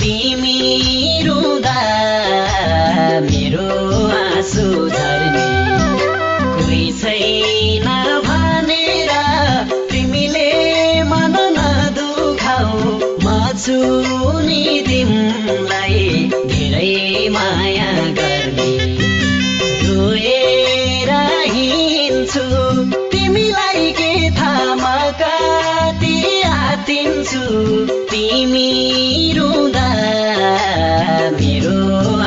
तिमी रुँदा मेरो आँसु झर्ने कोही छैन भनेर तिमीले मन नदुखाऊ म छु नि तिमीलाई धेरै माया गर्ने रोएर हिँड्छु तिमीलाई के थाहा म कति आतिन्छु तिमी रुँदा मेरो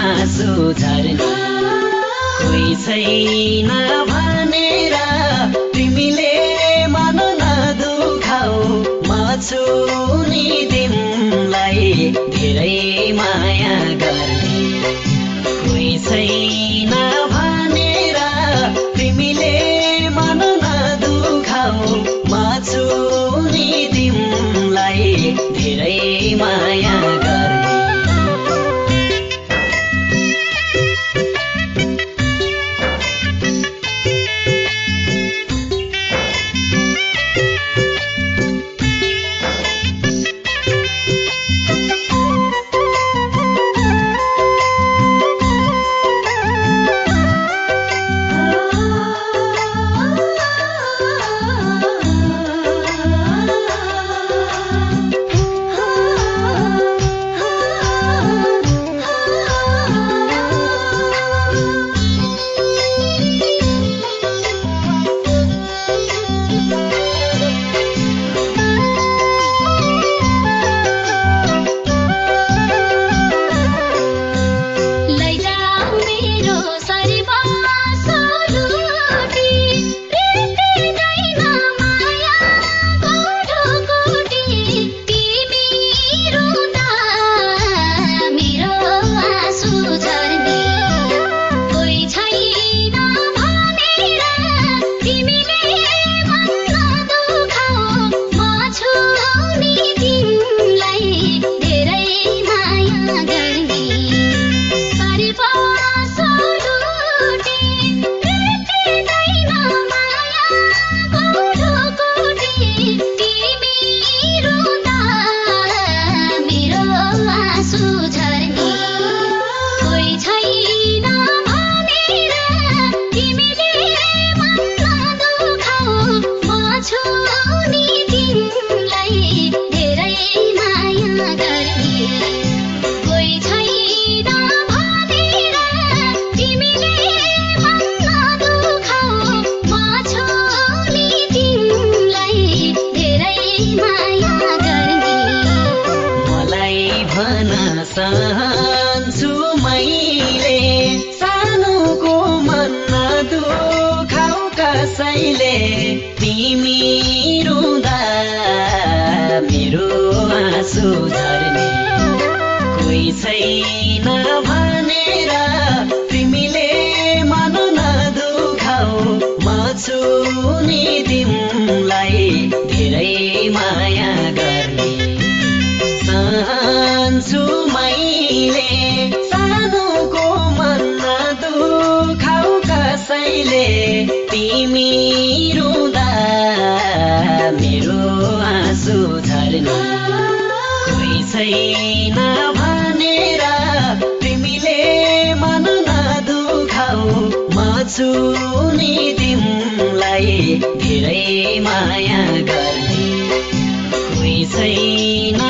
आँसु झर्ने कोही छैन भनेर तिमीले मन नदुखाऊ म छु नि तिमीलाई धेरै माया गर्ने कोही छैन भनेर तिमीले मन नदुखाऊ म छु नि तिमीलाई धेरै माया गर्ने चाहन्छु मैले सानोको मन नदुखाऊ कसैले तिमी रुँदा मेरो आँसु झर्ने कोही छैन भनेर तिमीले मन नदुखाऊ म छु नि तिमीलाई धेरै माया गर्ने चाहन्छु मैले सानोको मन नदुखाऊ कसैले तिमी रुँदा मेरो आँसु झर्ने कोही छैन भनेर तिमीले मन नदुखाऊ म छु नि तिमीलाई धेरै माया गर्ने कोही छैन